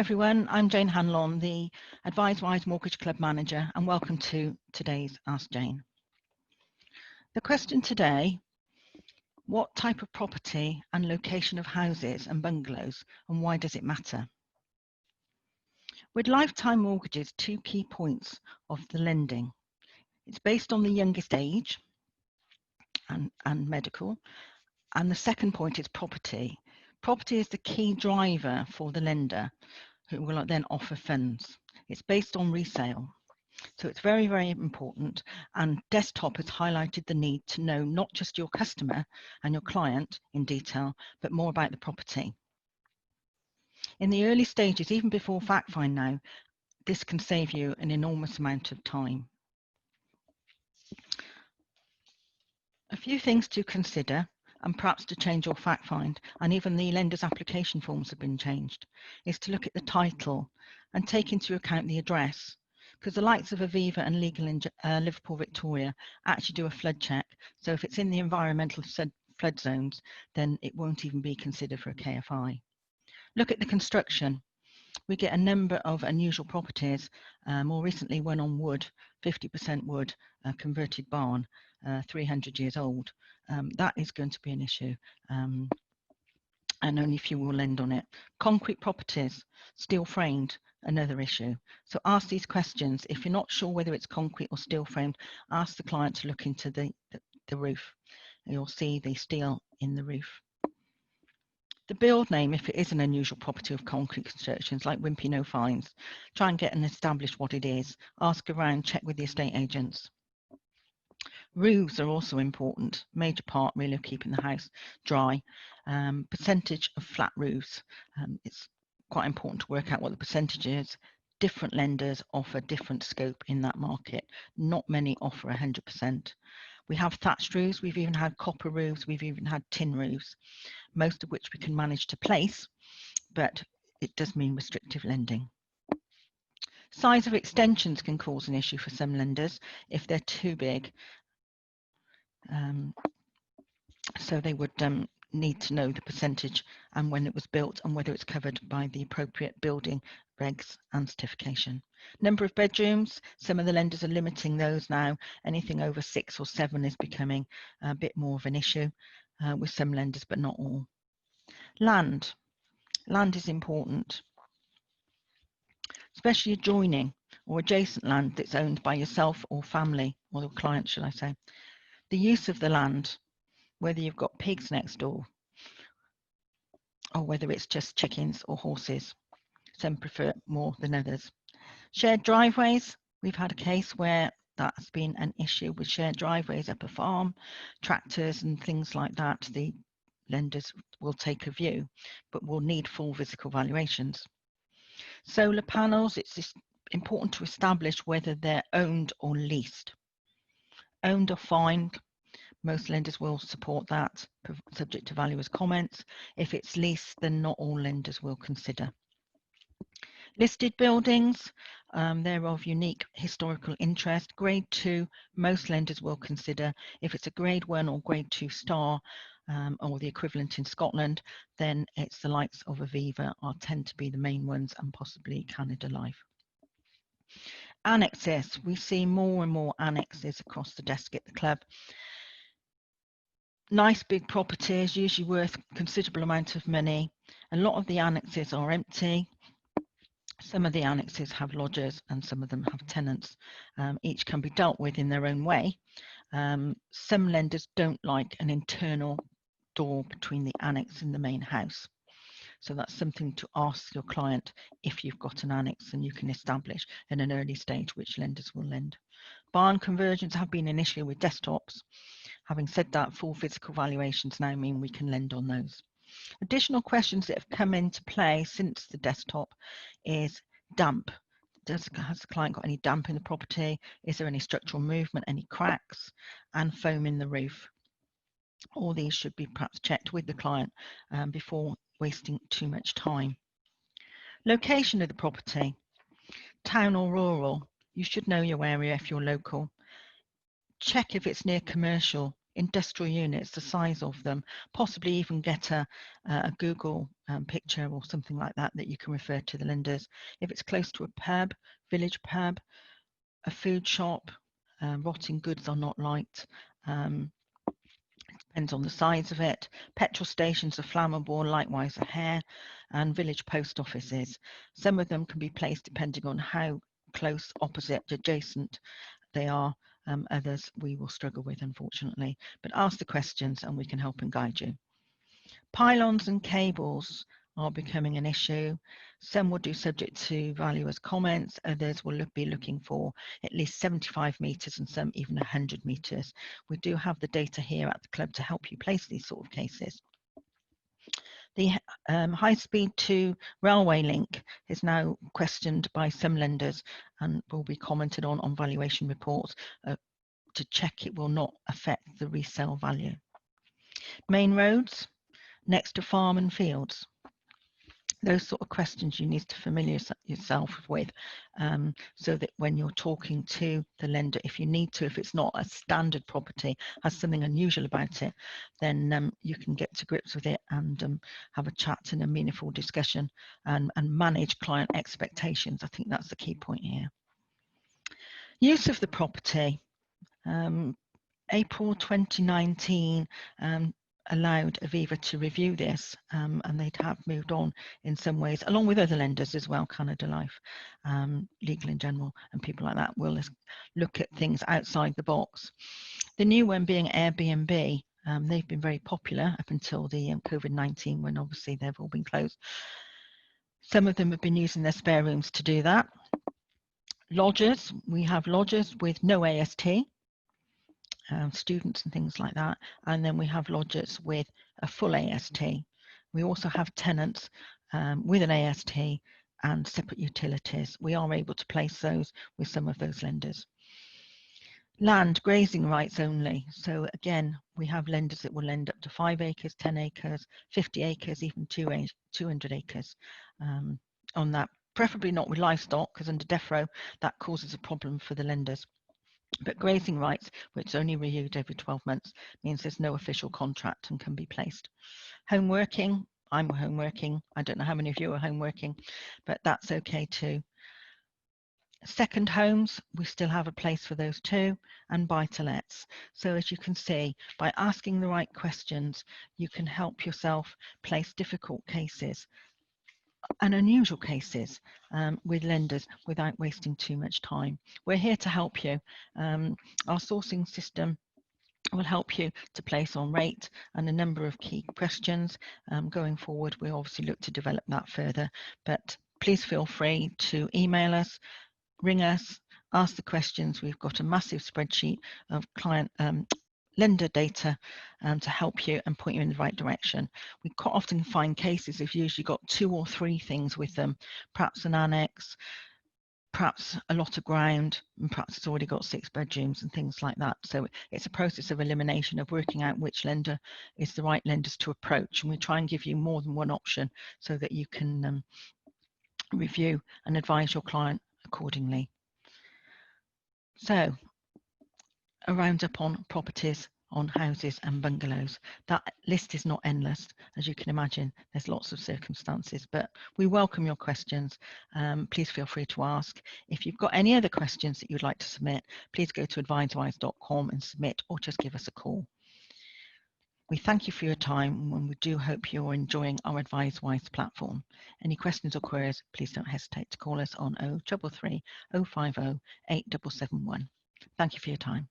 everyone, I'm Jane Hanlon, the AdviseWise Mortgage Club Manager, and welcome to today's Ask Jane. The question today: what type of property and location of houses and bungalows, and why does it matter? With lifetime mortgages, two key points of the lending. It's based on the youngest age and medical, and the second point is property. Property is the key driver for the lender, who will then offer funds. It's based on resale. So it's very, very important, and Desktop has highlighted the need to know not just your customer and your client in detail, but more about the property. In the early stages, even before fact find now, this can save you an enormous amount of time. A few things to consider, and perhaps to change your fact find, and even the lender's application forms have been changed, is to look at the title and take into account the address, because the likes of Aviva and Legal in Liverpool Victoria actually do a flood check. So if it's in the environmental flood zones, then it won't even be considered for a KFI. Look at the construction. We get a number of unusual properties. More recently, one on wood, 50% wood, converted barn, 300 years old. That is going to be an issue, and only few will lend on it. Concrete properties, steel framed, another issue. So ask these questions. If you're not sure whether it's concrete or steel framed, ask the client to look into the roof. You'll see the steel in the roof. The build name, if it is an unusual property of concrete constructions like Wimpy No Fines, try and get and establish what it is. Ask around, check with the estate agents. Roofs are also important, major part really of keeping the house dry. Percentage of flat roofs, it's quite important to work out what the percentage is. Different lenders offer different scope in that market. Not many offer 100%. We have thatched roofs, we've even had copper roofs, we've even had tin roofs, most of which we can manage to place, but it does mean restrictive lending. Size of extensions can cause an issue for some lenders if they're too big. So they would need to know the percentage and when it was built and whether it's covered by the appropriate building regs and certification. Number of bedrooms, some of the lenders are limiting those now. Anything over 6 or 7 is becoming a bit more of an issue with some lenders, but not all. Land is important, especially adjoining or adjacent land that's owned by yourself or family, or the client, should I say. The use of the land, whether you've got pigs next door or whether it's just chickens or horses. Some prefer it more than others. Shared driveways, we've had a case where that's been an issue with shared driveways up a farm, tractors and things like that. The lenders will take a view, but will need full physical valuations. Solar panels, it's important to establish whether they're owned or leased. Owned or fine, most lenders will support that, subject to valuer's comments. If it's leased, then not all lenders will consider. Listed buildings, they're of unique historical interest. Grade 2, most lenders will consider. If it's a grade 1 or grade 2 star, or the equivalent in Scotland, then it's the likes of Aviva tend to be the main ones, and possibly Canada Life. Annexes, we see more and more annexes across the desk at the club. Nice big properties, usually worth a considerable amount of money. A lot of the annexes are empty. Some of the annexes have lodgers and some of them have tenants. Each can be dealt with in their own way. Some lenders don't like an internal door between the annex and the main house. So that's something to ask your client if you've got an annex, and you can establish in an early stage which lenders will lend. Barn conversions have been an issue with desktops. Having said that, full physical valuations now mean we can lend on those. Additional questions that have come into play since the desktop is damp. Has the client got any damp in the property? Is there any structural movement, any cracks, and foam in the roof? All these should be perhaps checked with the client before wasting too much time. Location of the property, town or rural. You should know your area if you're local. Check if it's near commercial industrial units, the size of them, possibly even get a Google picture or something like that that you can refer to the lenders. If it's close to a pub, village pub, a food shop, rotting goods are not liked. Depends on the size of it. Petrol stations are flammable, likewise a hair, and village post offices. Some of them can be placed depending on how close, opposite, adjacent they are. Others we will struggle with, unfortunately. But ask the questions and we can help and guide you. Pylons and cables are becoming an issue. Some will do subject to valuers' comments, others will be looking for at least 75 metres and some even 100 metres. We do have the data here at the club to help you place these sort of cases. The high-speed to railway link is now questioned by some lenders and will be commented on valuation reports to check it will not affect the resale value. Main roads next to farm and fields. Those sort of questions you need to familiarize yourself with, so that when you're talking to the lender, if you need to, if it's not a standard property, has something unusual about it, then you can get to grips with it and have a chat and a meaningful discussion and manage client expectations. I think that's the key point here. Use of the property. April 2019 allowed Aviva to review this, and they'd have moved on in some ways, along with other lenders as well, Canada Life, Legal in General, and people like that will look at things outside the box. The new one being Airbnb. They've been very popular up until the COVID-19, when obviously they've all been closed. Some of them have been using their spare rooms to do that. Lodgers, we have lodgers with no AST. Students and things like that, and then we have lodgers with a full AST. We also have tenants with an AST and separate utilities. We are able to place those with some of those lenders. Land, grazing rights only. So again, we have lenders that will lend up to 5 acres, 10 acres, 50 acres, even 200 acres on that. Preferably not with livestock, because under DEFRO that causes a problem for the lenders. But grazing rights, which are only renewed every 12 months, means there's no official contract and can be placed. Home working, I'm home working. I don't know how many of you are home working, but that's okay too. Second homes, we still have a place for those too, and buy-to-lets. So as you can see, by asking the right questions, you can help yourself place difficult cases and unusual cases with lenders without wasting too much time. We're here to help you. Our sourcing system will help you to place on rate and a number of key questions. Going forward, we obviously look to develop that further, but please feel free to email us, ring us, ask the questions. We've got a massive spreadsheet of client lender data to help you and point you in the right direction. We quite often find cases have usually got 2 or 3 things with them, perhaps an annex, perhaps a lot of ground, and perhaps it's already got 6 bedrooms and things like that. So it's a process of elimination, of working out which lender is the right lenders to approach, and we try and give you more than one option so that you can review and advise your client accordingly. So a roundup on properties, on houses and bungalows. That list is not endless, as you can imagine. There's lots of circumstances, but we welcome your questions. Please feel free to ask. If you've got any other questions that you'd like to submit, please go to advisewise.com and submit, or just give us a call. We thank you for your time, and we do hope you're enjoying our AdviseWise platform. Any questions or queries, please don't hesitate to call us on 0333 050 8771. Thank you for your time.